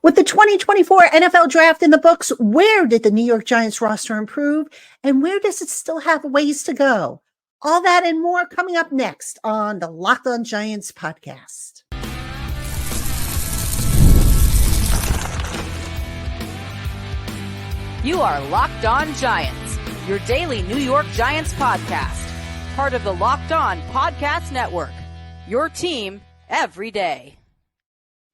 With the 2024 NFL Draft in the books, where did the New York Giants roster improve and where does it still have ways to go? All that and more coming up next on the Locked On Giants podcast. You are Locked On Giants, your daily New York Giants podcast, part of the Locked On Podcast Network, your team every day.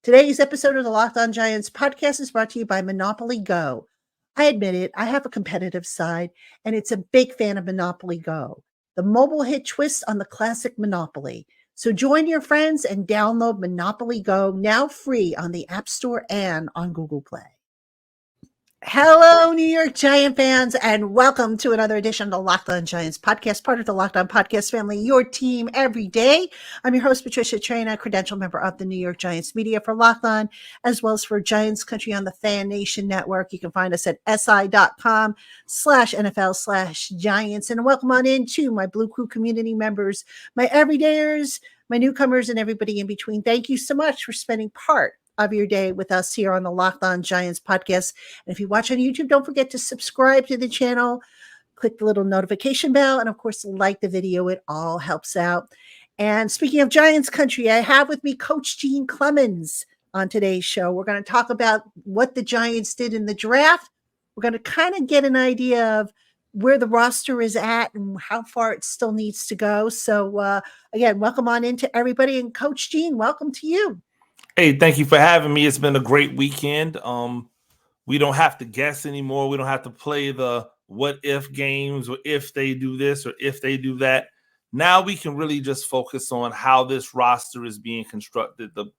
Today's episode of the Locked On Giants podcast is brought to you by Monopoly Go. I admit it, I have a competitive side, and it's a big fan of Monopoly Go, the mobile hit twist on the classic Monopoly. So join your friends and download Monopoly Go, now free on the App Store and on Google Play. Hello, New York Giant fans, and welcome to another edition of the Locked On Giants podcast, part of the Locked On Podcast family, your team every day. I'm your host, Patricia Traina, credential member of the New York Giants media for Locked On, as well as for Giants Country on the Fan Nation Network. You can find us at si.com/NFL/Giants. And welcome on in to my Blue Crew community members, my everydayers, my newcomers, and everybody in between. Thank you so much for spending part of your day with us here on the Locked On Giants podcast. And if you watch on YouTube, don't forget to subscribe to the channel, click the little notification bell, and of course, like the video. It all helps out. And speaking of Giants country, I have with me Coach Gene Clemons on today's show. We're going to talk about what the Giants did in the draft. We're going to kind of get an idea of where the roster is at and how far it still needs to go. So again, welcome on into everybody. And Coach Gene, welcome to you. Hey, thank you for having me. It's been a great weekend. We don't have to guess anymore. We don't have to play the what if games or if they do this or if they do that. Now we can really just focus on how this roster is being constructed, the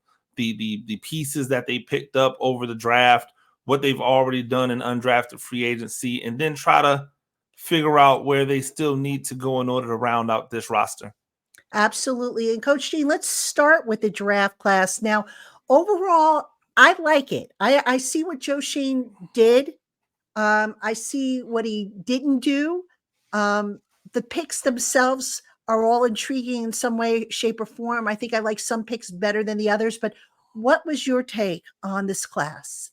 pieces that they picked up over the draft, what they've already done in undrafted free agency, and then try to figure out where they still need to go in order to round out this roster. Absolutely. And Coach Gene, let's start with the draft class. Now, overall, I like it. I see what Joe Schoen did. I see what he didn't do. The picks themselves are all intriguing in some way, shape, or form. I think I like some picks better than the others. But what was your take on this class?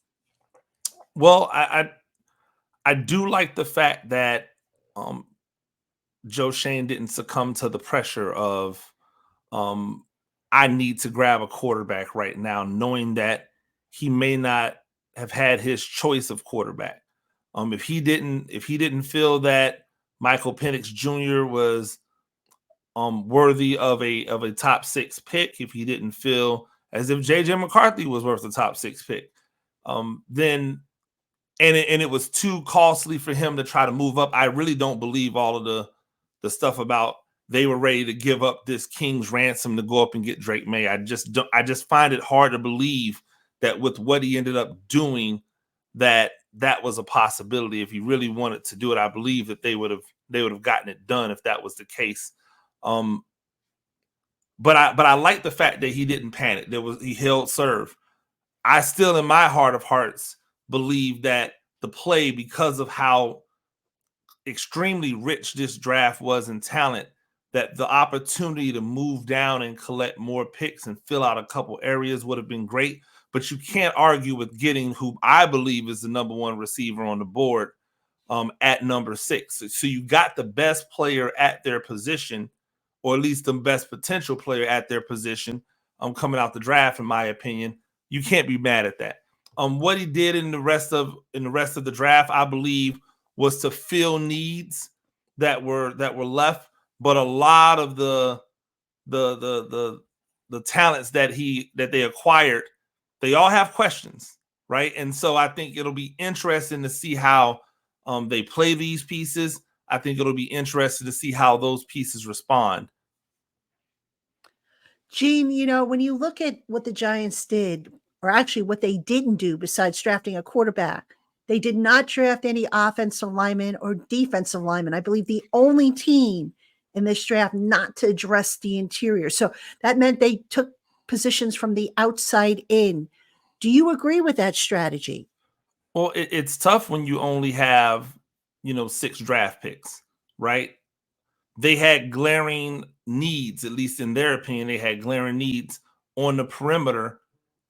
Well, I do like the fact that Joe Schoen didn't succumb to the pressure of I need to grab a quarterback right now, knowing that he may not have had his choice of quarterback. If he didn't feel that Michael Penix Jr. was worthy of a top 6 pick, if he didn't feel as if JJ McCarthy was worth a top 6 pick, then it was too costly for him to try to move up. I really don't believe all of the stuff about they were ready to give up this king's ransom to go up and get Drake May. I just find it hard to believe that with what he ended up doing, that was a possibility. If he really wanted to do it, I believe that they would have gotten it done if that was the case. But I like the fact that he didn't panic. He held serve. I still, in my heart of hearts, believe that the play, because of how extremely rich this draft was in talent, that the opportunity to move down and collect more picks and fill out a couple areas would have been great. But you can't argue with getting who I believe is the number 1 receiver on the board at number 6. So you got the best player at their position, or at least the best potential player at their position coming out the draft, in my opinion. You can't be mad at that. What he did in the rest of the draft, I believe, was to fill needs that were left, but a lot of the talents that they acquired, they all have questions, right? And so I think it'll be interesting to see how they play these pieces. I think it'll be interesting to see how those pieces respond. Gene, when you look at what the Giants did, or actually what they didn't do besides drafting a quarterback, they did not draft any offensive linemen or defensive linemen. I believe the only team in this draft not to address the interior. So that meant they took positions from the outside in. Do you agree with that strategy? Well, it's tough when you only have, 6 draft picks, right? They had glaring needs, at least in their opinion, they had glaring needs on the perimeter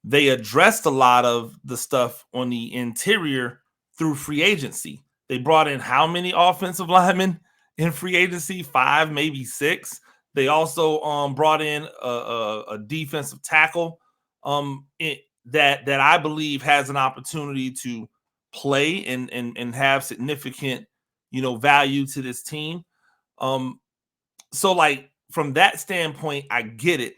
they addressed a lot of the stuff on the interior through free agency. They brought in how many offensive linemen in free agency? 5, maybe 6. They also brought in a defensive tackle that I believe has an opportunity to play and have significant, value to this team. So like from that standpoint, I get it,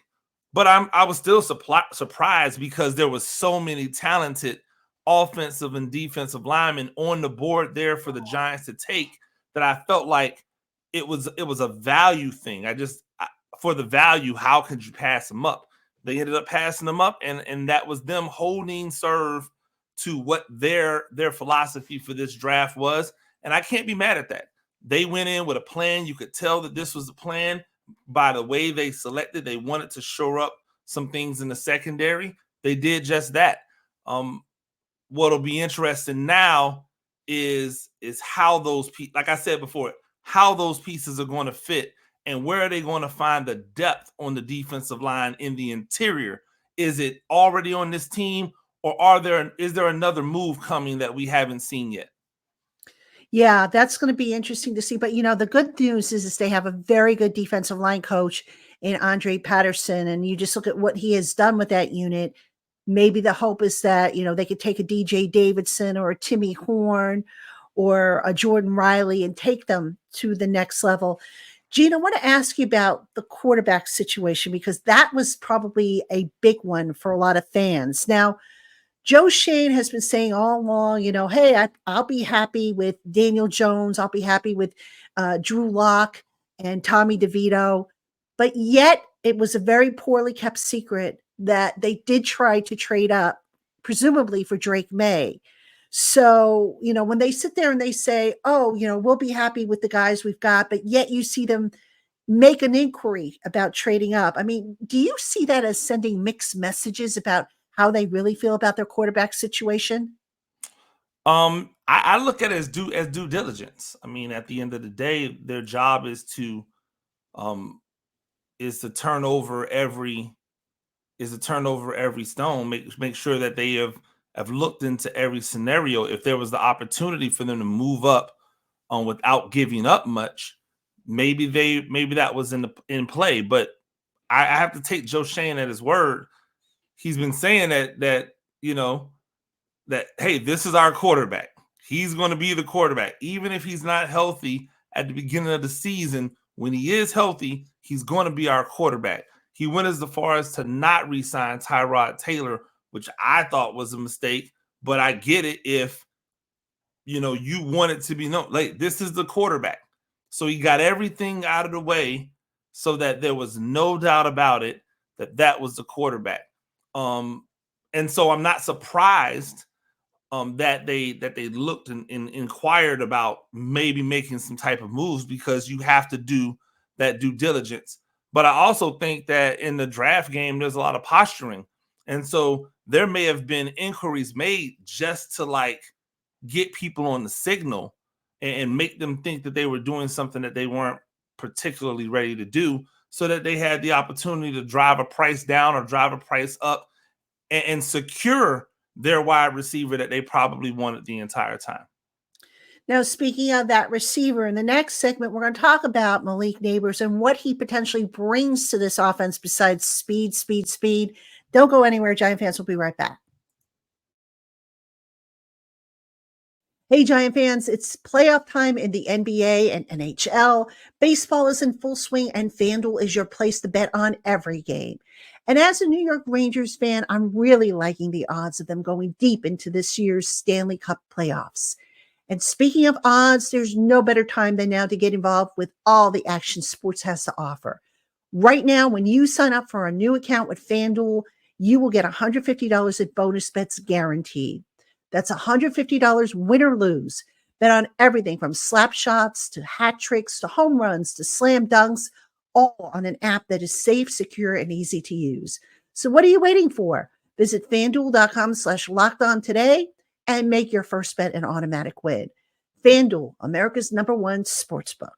but I was still surprised because there was so many talented offensive and defensive linemen on the board there for the Giants to take that I felt like it was a value thing. For the value, how could you pass them up? They ended up passing them up, and that was them holding serve to what their philosophy for this draft was, and I can't be mad at that. They went in with a plan. You could tell that this was a plan by the way they selected. They wanted to shore up some things in the secondary. They did just that. What'll be interesting now is how those like I said before, how those pieces are going to fit and where are they going to find the depth on the defensive line in the interior? Is it already on this team, or is there another move coming that we haven't seen yet? Yeah, that's going to be interesting to see. But, the good news is they have a very good defensive line coach in Andre Patterson. And you just look at what he has done with that unit. Maybe the hope is that, they could take a DJ Davidson or a Timmy Horn or a Jordan Riley and take them to the next level. Gene, I want to ask you about the quarterback situation because that was probably a big one for a lot of fans. Now, Joe Schoen has been saying all along, hey, I'll be happy with Daniel Jones. I'll be happy with Drew Lock and Tommy DeVito. But yet it was a very poorly kept secret that they did try to trade up, presumably for Drake May. So, when they sit there and they say, oh, we'll be happy with the guys we've got, but yet you see them make an inquiry about trading up. I mean, do you see that as sending mixed messages about how they really feel about their quarterback situation? I look at it as due diligence. I mean, at the end of the day, their job is to turn over every stone, make sure that they have looked into every scenario. If there was the opportunity for them to move up without giving up much, maybe that was in play. But I have to take Joe Schoen at his word. He's been saying that hey, this is our quarterback. He's going to be the quarterback, even if he's not healthy at the beginning of the season. When he is healthy, he's going to be our quarterback. He went as far as to not re-sign Tyrod Taylor, which I thought was a mistake. But I get it if you want it to be known, like, this is the quarterback. So he got everything out of the way so that there was no doubt about it that was the quarterback. And so I'm not surprised that they looked and inquired about maybe making some type of moves, because you have to do that due diligence. But I also think that in the draft game, there's a lot of posturing. And so there may have been inquiries made just to get people on the signal and make them think that they were doing something that they weren't particularly ready to do, so that they had the opportunity to drive a price down or drive a price up and secure their wide receiver that they probably wanted the entire time. Now, speaking of that receiver, in the next segment, we're going to talk about Malik Nabers and what he potentially brings to this offense besides speed. Don't go anywhere, Giant fans. We'll be right back. Hey, Giant fans, it's playoff time in the NBA and NHL. Baseball is in full swing, and FanDuel is your place to bet on every game. And as a New York Rangers fan, I'm really liking the odds of them going deep into this year's Stanley Cup playoffs. And speaking of odds, there's no better time than now to get involved with all the action sports has to offer. Right now, when you sign up for a new account with FanDuel, you will get $150 in bonus bets guaranteed. That's $150 win or lose. Bet on everything from slap shots to hat tricks to home runs to slam dunks, all on an app that is safe, secure, and easy to use. So what are you waiting for? Visit FanDuel.com/lockedon today and make your first bet an automatic win. FanDuel, America's #1 sportsbook.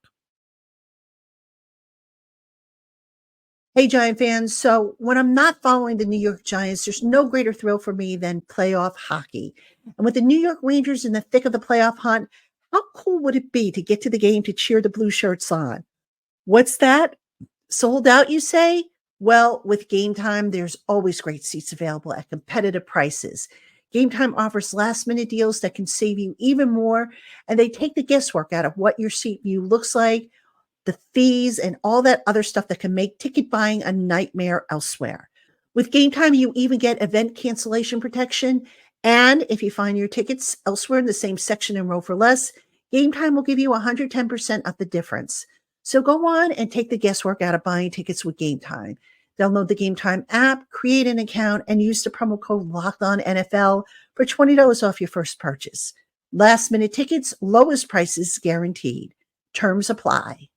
Hey, Giant fans. So, when I'm not following the New York Giants, there's no greater thrill for me than playoff hockey. And with the New York Rangers in the thick of the playoff hunt, how cool would it be to get to the game to cheer the blue shirts on? What's that? Sold out, you say? Well, with Game Time, there's always great seats available at competitive prices. Game Time offers last minute deals that can save you even more, and they take the guesswork out of what your seat view looks like, the fees, and all that other stuff that can make ticket buying a nightmare elsewhere. With Game Time, you even get event cancellation protection. And if you find your tickets elsewhere in the same section and row for less, Game Time will give you 110% of the difference. So go on and take the guesswork out of buying tickets with Game Time. Download the Game Time app, create an account, and use the promo code LOCKEDONNFL for $20 off your first purchase. Last minute tickets, lowest prices guaranteed. Terms apply.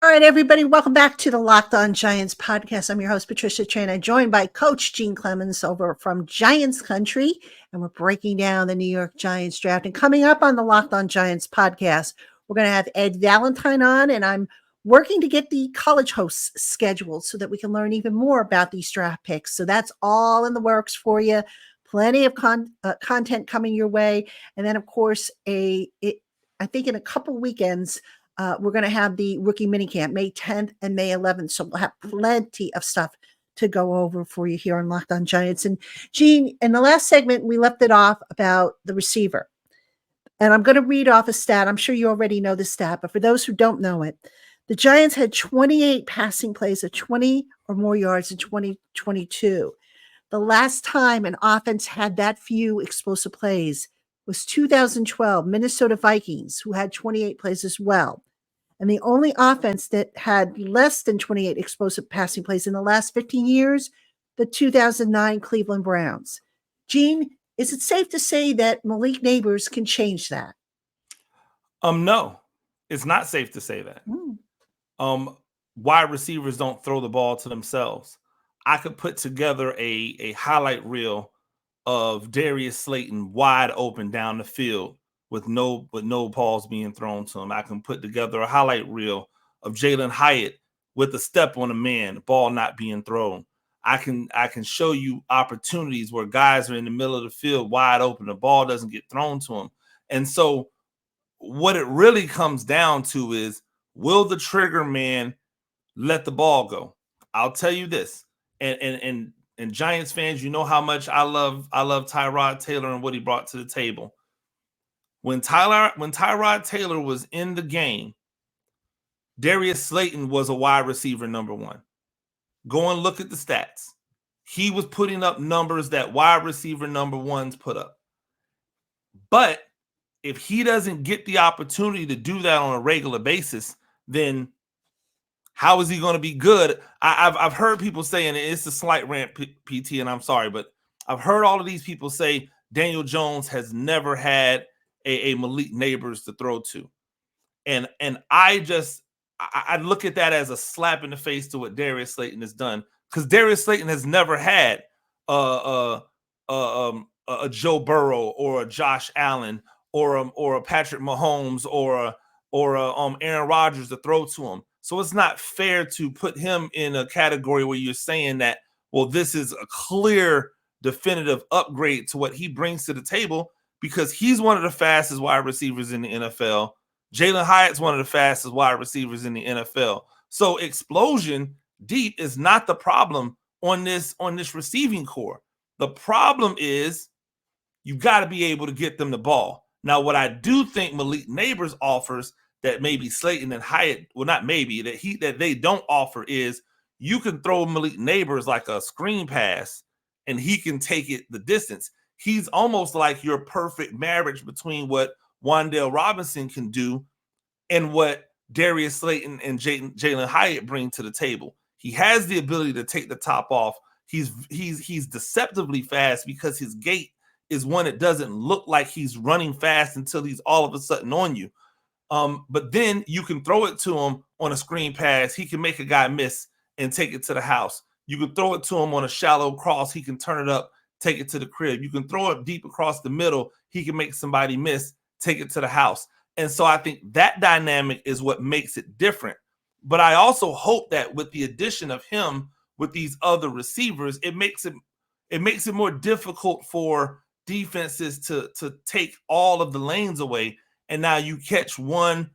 All right, everybody, welcome back to the Locked On Giants podcast. I'm your host, Patricia Traina, joined by Coach Gene Clemons over from Giants Country, and we're breaking down the New York Giants draft. And coming up on the Locked On Giants podcast, we're going to have Ed Valentine on, and I'm working to get the college hosts scheduled so that we can learn even more about these draft picks. So that's all in the works for you. Plenty of content coming your way. And then, of course, I think in a couple weekends, we're going to have the rookie minicamp May 10th and May 11th. So we'll have plenty of stuff to go over for you here on Locked On Giants. And Gene, in the last segment, we left it off about the receiver. And I'm going to read off a stat. I'm sure you already know the stat, but for those who don't know it, the Giants had 28 passing plays of 20 or more yards in 2022. The last time an offense had that few explosive plays was 2012 Minnesota Vikings, who had 28 plays as well. And the only offense that had less than 28 explosive passing plays in the last 15 years, the 2009 Cleveland Browns. Gene, is it safe to say that Malik Neighbors can change that? No, it's not safe to say that. Wide receivers don't throw the ball to themselves. I could put together a highlight reel of Darius Slayton wide open down the field with no balls being thrown to him. I can put together a highlight reel of Jalen Hyatt with a step on a man, ball not being thrown. I can show you opportunities where guys are in the middle of the field wide open, the ball doesn't get thrown to them. And so what it really comes down to is, will the trigger man let the ball go? I'll tell you this, and Giants fans, you know how much I love Tyrod Taylor and what he brought to the table. When Tyrod Taylor was in the game, Darius Slayton was a wide receiver number one. Go and look at the stats. He was putting up numbers that wide receiver number ones put up. But if he doesn't get the opportunity to do that on a regular basis, then how is he going to be good? I've heard people saying, it's a slight rant, PT, and I'm sorry, but I've heard all of these people say Daniel Jones has never had a Malik Neighbors to throw to. And I look at that as a slap in the face to what Darius Slayton has done, because Darius Slayton has never had a Joe Burrow or a Josh Allen or a Patrick Mahomes or Aaron Rodgers to throw to him. So it's not fair to put him in a category where you're saying that, well, this is a clear, definitive upgrade to what he brings to the table, because he's one of the fastest wide receivers in the NFL. Jalen Hyatt's one of the fastest wide receivers in the NFL. So explosion deep is not the problem on this receiving core. The problem is you got to be able to get them the ball. Now, what I do think Malik Neighbors offers that maybe Slayton and Hyatt, well, not maybe, that they don't offer, is you can throw Malik Neighbors like a screen pass and he can take it the distance. He's almost like your perfect marriage between what Wan'Dale Robinson can do and what Darius Slayton and Jalen Hyatt bring to the table. He has the ability to take the top off. He's deceptively fast because his gait is one that doesn't look like he's running fast until he's all of a sudden on you. But then you can throw it to him on a screen pass. He can make a guy miss and take it to the house. You can throw it to him on a shallow cross. He can turn it up, take it to the crib. You can throw it deep across the middle. He can make somebody miss, take it to the house. And so I think that dynamic is what makes it different. But I also hope that with the addition of him with these other receivers, it makes it more difficult for defenses to take all of the lanes away. And now you catch one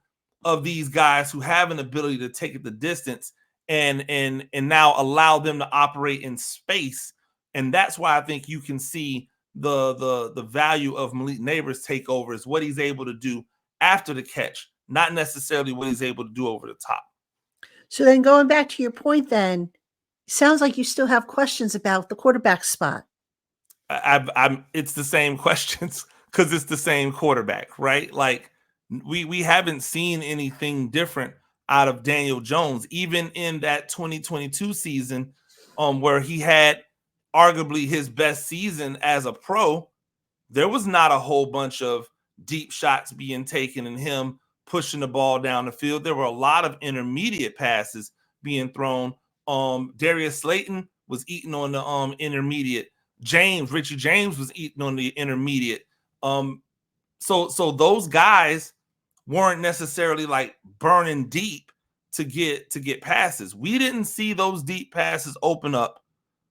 of these guys who have an ability to take it the distance and now allow them to operate in space. And that's why I think you can see the value of Malik Neighbors take over is what he's able to do after the catch, not necessarily what he's able to do over the top. So then going back to your point then, sounds like you still have questions about the quarterback spot. It's the same questions because it's the same quarterback, right? Like we haven't seen anything different out of Daniel Jones, even in that 2022 season, where he had arguably his best season as a pro. There was not a whole bunch of deep shots being taken and him pushing the ball down the field. There were a lot of intermediate passes being thrown. Darius Slayton was eating on the intermediate. Richie James was eating on the intermediate. So those guys weren't necessarily like burning deep to get passes. We didn't see those deep passes open up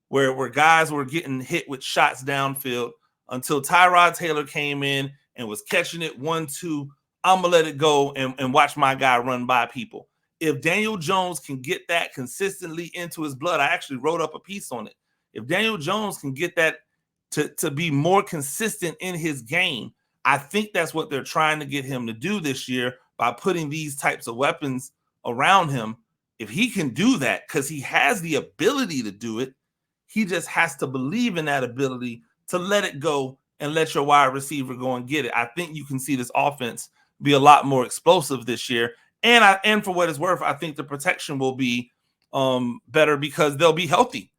where guys were getting hit with shots downfield until Tyrod Taylor came in and was catching it 1-2. I'm gonna let it go and watch my guy run by people. If Daniel Jones can get that consistently into his blood, I actually wrote up a piece on it. If Daniel Jones can get that to be more consistent in his game, I think that's what they're trying to get him to do this year by putting these types of weapons around him. If he can do that, because he has the ability to do it, he just has to believe in that ability to let it go and let your wide receiver go and get it. I think you can see this offense be a lot more explosive this year. And for what it's worth, I think the protection will be better because they'll be healthy.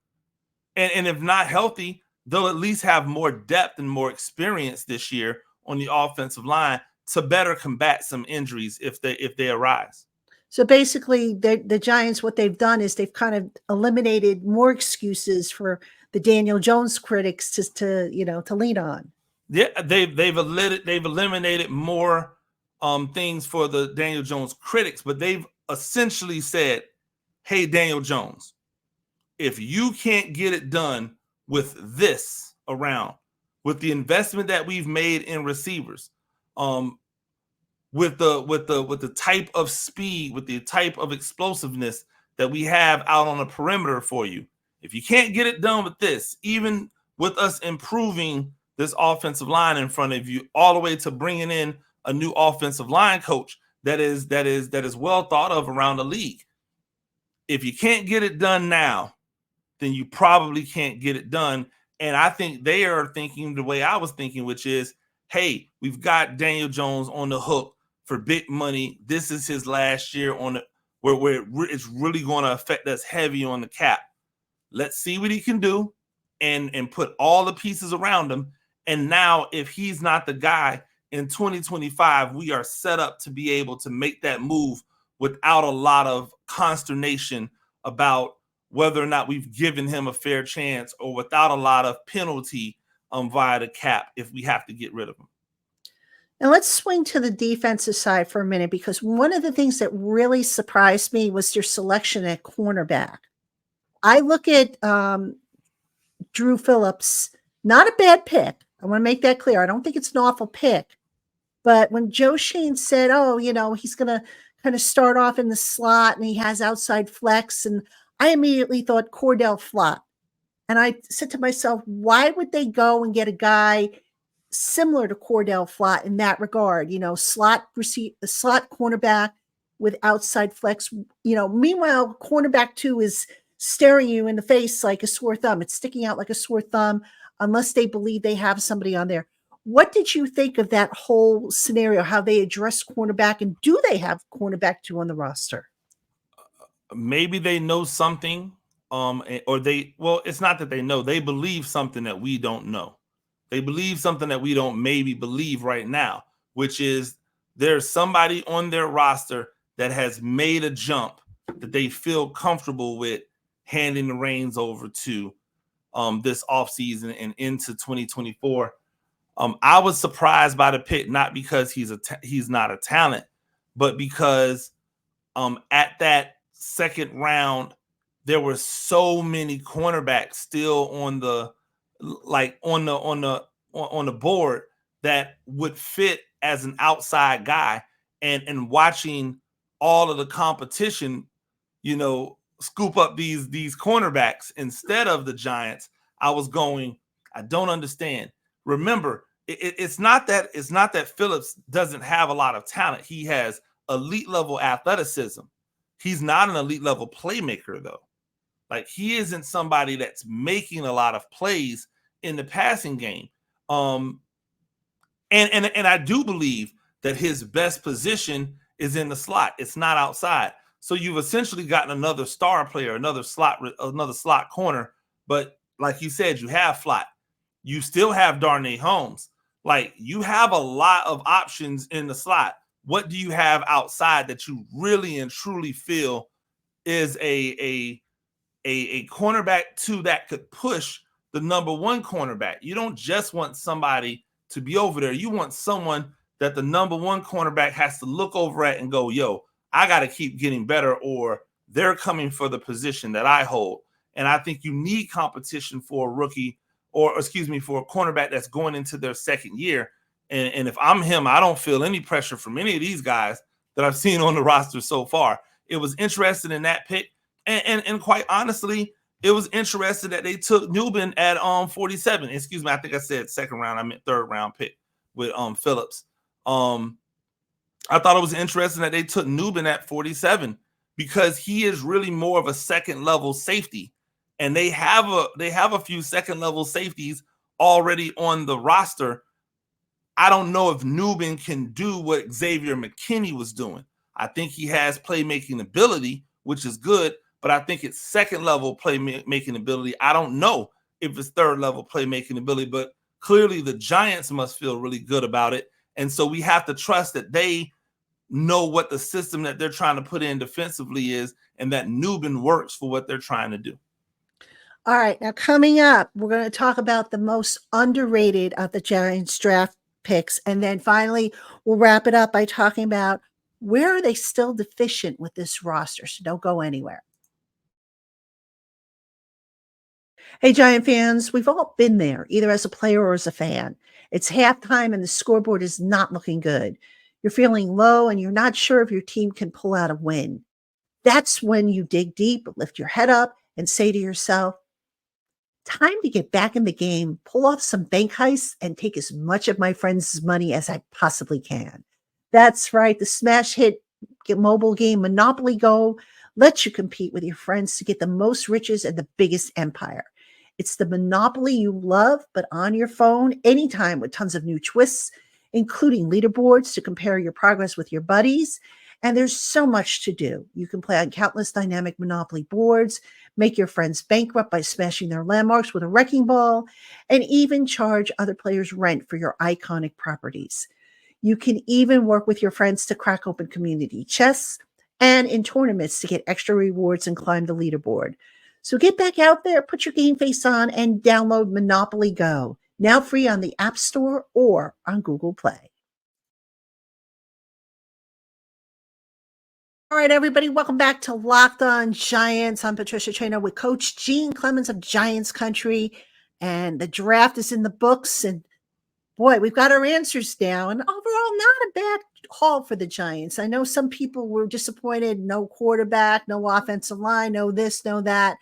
And if not healthy, they'll at least have more depth and more experience this year on the offensive line to better combat some injuries if they arise. So basically, the Giants, what they've done is they've kind of eliminated more excuses for the Daniel Jones critics to lean on. Yeah, they've eliminated more things for the Daniel Jones critics, but they've essentially said, "Hey, Daniel Jones, if you can't get it done with this around, with the investment that we've made in receivers, with the type of speed, with the type of explosiveness that we have out on the perimeter for you, if you can't get it done with this, even with us improving this offensive line in front of you, all the way to bringing in a new offensive line coach that is well thought of around the league. If you can't get it done now, then you probably can't get it done." And I think they are thinking the way I was thinking, which is, hey, we've got Daniel Jones on the hook for big money. This is his last year on it where it's really going to affect us heavy on the cap. Let's see what he can do and put all the pieces around him. And now if he's not the guy in 2025, we are set up to be able to make that move without a lot of consternation about whether or not we've given him a fair chance or without a lot of penalty via the cap if we have to get rid of him. And let's swing to the defensive side for a minute, because one of the things that really surprised me was your selection at cornerback. I look at Drew Phillips, not a bad pick. I want to make that clear. I don't think it's an awful pick. But when Joe Schoen said, he's going to kind of start off in the slot and he has outside flex, and I immediately thought Cordell Flott. And I said to myself, why would they go and get a guy similar to Cordell Flott in that regard? Slot cornerback with outside flex. Meanwhile, cornerback 2 is staring you in the face like a sore thumb. It's sticking out like a sore thumb unless they believe they have somebody on there. What did you think of that whole scenario, how they address cornerback, and do they have cornerback 2 on the roster? Maybe they know something, it's not that they know, they believe something that we don't know. They believe something that we don't maybe believe right now, which is there's somebody on their roster that has made a jump that they feel comfortable with handing the reins over to this offseason and into 2024. I was surprised by the pick, not because he's not a talent, but because at that second round, there were so many cornerbacks still on the board that would fit as an outside guy, and watching all of the competition, scoop up these cornerbacks instead of the Giants. I was going, I don't understand. Remember, it's not that Phillips doesn't have a lot of talent. He has elite level athleticism. He's not an elite level playmaker, though. Like, he isn't somebody that's making a lot of plays in the passing game. And I do believe that his best position is in the slot. It's not outside. So you've essentially gotten another star player, another slot corner. But like you said, you have Flott. You still have Darnay Holmes. Like, you have a lot of options in the slot. What do you have outside that you really and truly feel is a cornerback two that could push the number one cornerback? You don't just want somebody to be over there. You want someone that the number one cornerback has to look over at and go, yo, I got to keep getting better, or they're coming for the position that I hold. And I think you need competition for a rookie, for a cornerback that's going into their second year. And if I'm him, I don't feel any pressure from any of these guys that I've seen on the roster so far. It was interesting in that pick. And quite honestly, it was interesting that they took Newbin at 47. Excuse me, I think I said second round. I meant third round pick with Phillips. I thought it was interesting that they took Newbin at 47 because he is really more of a second level safety. And they have a few second level safeties already on the roster. I don't know if Newbin can do what Xavier McKinney was doing. I think he has playmaking ability, which is good, but I think it's second level playmaking ability. I don't know if it's third level playmaking ability, but clearly the Giants must feel really good about it. And so we have to trust that they know what the system that they're trying to put in defensively is, and that Newbin works for what they're trying to do. All right, now coming up, we're going to talk about the most underrated of the Giants draft picks. And then finally, we'll wrap it up by talking about where are they still deficient with this roster. So don't go anywhere. Hey, Giant fans, we've all been there, either as a player or as a fan. It's halftime and the scoreboard is not looking good. You're feeling low and you're not sure if your team can pull out a win. That's when you dig deep, lift your head up, and say to yourself, time to get back in the game, pull off some bank heists, and take as much of my friends' money as I possibly can. That's right. The smash hit mobile game Monopoly Go lets you compete with your friends to get the most riches and the biggest empire. It's the Monopoly you love, but on your phone, anytime, with tons of new twists, including leaderboards to compare your progress with your buddies. And there's so much to do. You can play on countless dynamic Monopoly boards, make your friends bankrupt by smashing their landmarks with a wrecking ball, and even charge other players rent for your iconic properties. You can even work with your friends to crack open community chests and in tournaments to get extra rewards and climb the leaderboard. So get back out there, put your game face on, and download Monopoly Go, now free on the App Store or on Google Play. All right, everybody, welcome back to Locked On Giants. I'm Patricia Traynor with Coach Gene Clemons of Giants Country, and the draft is in the books. And boy, we've got our answers now. And overall, not a bad haul for the Giants. I know some people were disappointed. No quarterback, no offensive line, no this, no that.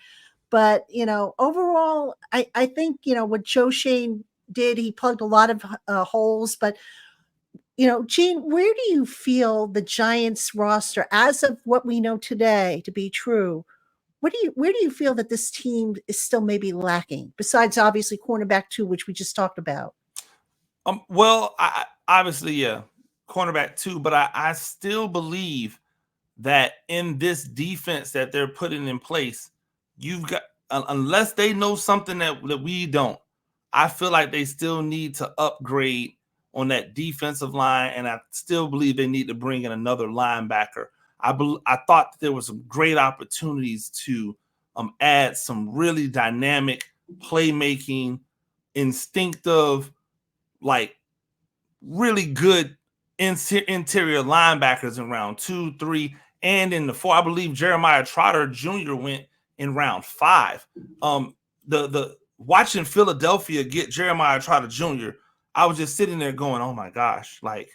But, overall, I think, what Joe Shane did, he plugged a lot of holes. But, Gene, where do you feel the Giants roster, as of what we know today to be true, where do you feel that this team is still maybe lacking, besides obviously cornerback 2, which we just talked about? Well, I obviously, yeah, cornerback 2, but I still believe that in this defense that they're putting in place, you've got, unless they know something that we don't, I feel like they still need to upgrade on that defensive line, and I still believe they need to bring in another linebacker. I thought that there were some great opportunities to add some really dynamic playmaking, instinctive like really good interior linebackers in round 2, 3, and in the 4. I believe Jeremiah Trotter Jr. went in round 5. The watching Philadelphia get Jeremiah Trotter Jr., I was just sitting there going, oh my gosh, like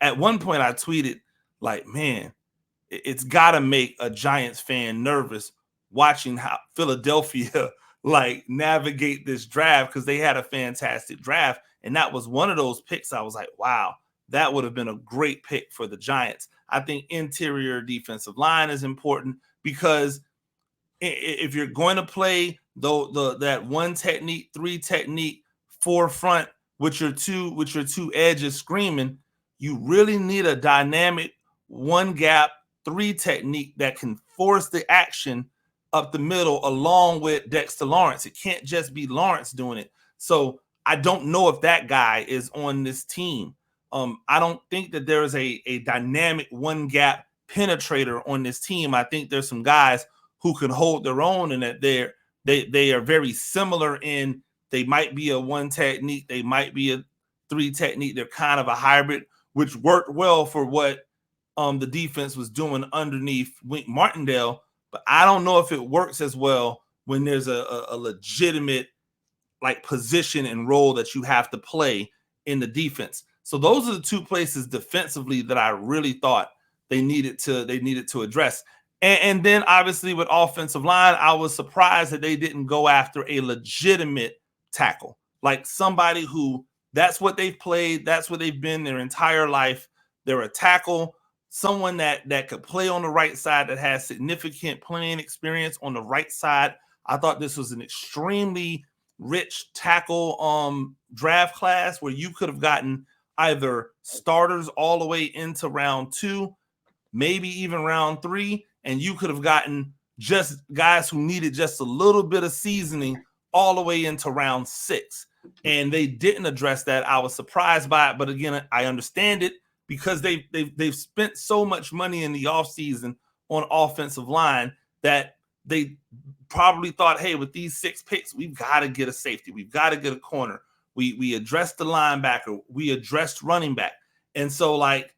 at one point I tweeted like, man, it's got to make a Giants fan nervous watching how Philadelphia like navigate this draft, because they had a fantastic draft. And that was one of those picks I was like, wow, that would have been a great pick for the Giants. I think interior defensive line is important, because if you're going to play that 1 technique, 3 technique, 4 front with your two edges screaming, you really need a dynamic 1 gap, 3 technique that can force the action up the middle along with Dexter Lawrence. It can't just be Lawrence doing it. So I don't know if that guy is on this team. I don't think that there is a dynamic 1 gap penetrator on this team. I think there's some guys who can hold their own, and that they are very similar in, they might be a 1 technique, they might be a 3 technique. They're kind of a hybrid, which worked well for what the defense was doing underneath Wink Martindale. But I don't know if it works as well when there's a legitimate like position and role that you have to play in the defense. So those are the 2 places defensively that I really thought they needed to address. And then obviously with offensive line, I was surprised that they didn't go after a legitimate tackle, like somebody who, that's what they've played, that's what they've been their entire life. They're a tackle, someone that could play on the right side, that has significant playing experience on the right side. I thought this was an extremely rich tackle draft class, where you could have gotten either starters all the way into round 2, maybe even round 3, and you could have gotten just guys who needed just a little bit of seasoning all the way into round 6. And they didn't address that. I was surprised by it, but again, I understand it, because they've spent so much money in the offseason on offensive line that they probably thought, hey, with these 6 picks, we've got to get a safety, we've got to get a corner. We addressed the linebacker, we addressed running back. And so like,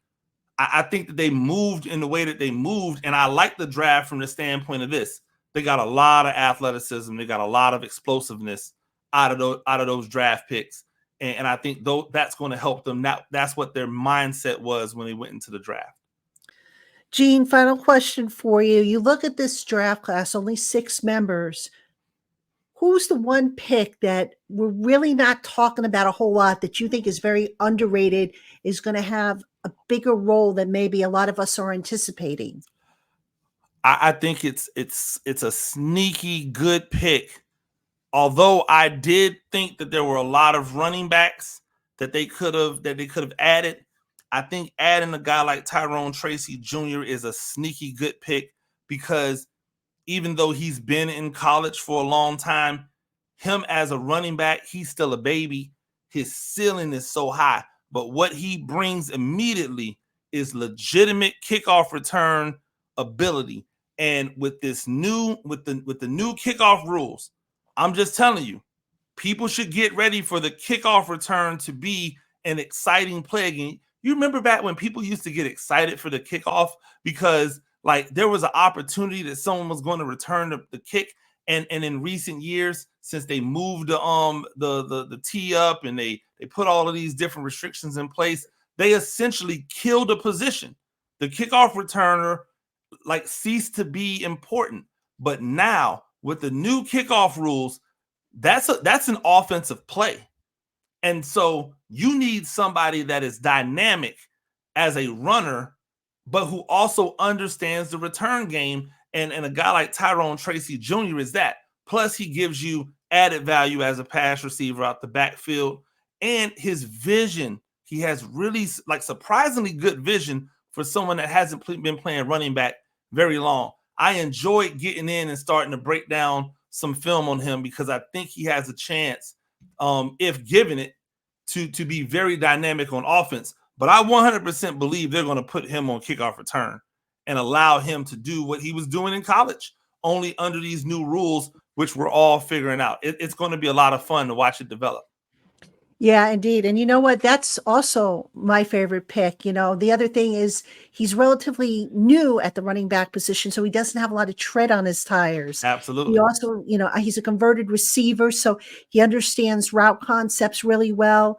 I think that they moved in the way that they moved, and I like the draft from the standpoint of this. They got a lot of athleticism, they got a lot of explosiveness out of those draft picks, and I think that's going to help them. That's what their mindset was when they went into the draft. Gene, final question for you. You look at this draft class, only 6 members. Who's the one pick that we're really not talking about a whole lot that you think is very underrated, is going to have a bigger role than maybe a lot of us are anticipating? I think it's a sneaky good pick. Although I did think that there were a lot of running backs that they could have added, I think adding a guy like Tyrone Tracy Jr. is a sneaky good pick, because even though he's been in college for a long time, him as a running back, he's still a baby. His ceiling is so high, but what he brings immediately is legitimate kickoff return ability. And with this new with the new kickoff rules, I'm just telling you, people should get ready for the kickoff return to be an exciting play again. You remember back when people used to get excited for the kickoff because like there was an opportunity that someone was going to return the kick. And in recent years, since they moved the tee up and they put all of these different restrictions in place, they essentially killed a position. The kickoff returner like ceased to be important. But now with the new kickoff rules, that's an offensive play. And so you need somebody that is dynamic as a runner, but who also understands the return game. And a guy like Tyrone Tracy Jr. is that. Plus, he gives you added value as a pass receiver out the backfield. And his vision, he has really like surprisingly good vision for someone that hasn't been playing running back very long. I enjoyed getting in and starting to break down some film on him because I think he has a chance, if given it, to be very dynamic on offense. But I 100% believe they're going to put him on kickoff return and allow him to do what he was doing in college, only under these new rules, which we're all figuring out. It's going to be a lot of fun to watch it develop. Yeah, indeed. And you know what? That's also my favorite pick. The other thing is he's relatively new at the running back position, so he doesn't have a lot of tread on his tires. He Absolutely. also, he's a converted receiver, so he understands route concepts really well.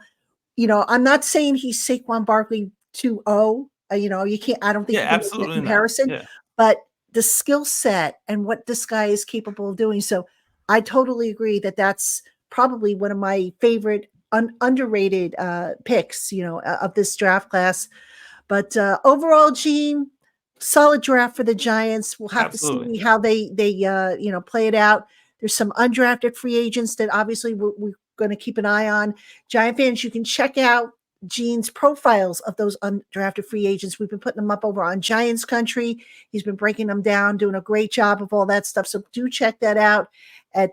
I'm not saying he's Saquon Barkley 2.0. You can't, I don't think Yeah, you can make that absolutely not. comparison, Yeah, but the skill set and what this guy is capable of doing. So I totally agree that that's probably one of my favorite underrated picks, of this draft class. But overall, Gene, solid draft for the Giants. We'll have to absolutely. see how they play it out. There's some undrafted free agents that obviously we're going to keep an eye on. Giant fans, you can check out Gene's profiles of those undrafted free agents. We've been putting them up over on Giants Country. He's been breaking them down, doing a great job of all that stuff. So do check that out at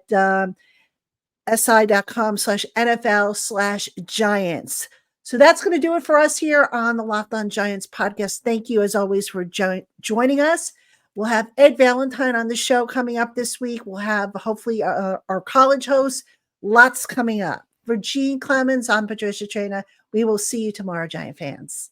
si.com/NFL/Giants. So that's going to do it for us here on the Locked On Giants podcast. Thank you, as always, for joining us. We'll have Ed Valentine on the show coming up this week. We'll have hopefully our college hosts. Lots coming up. For Gene Clemons, I'm Patricia Traina. We will see you tomorrow, Giant fans.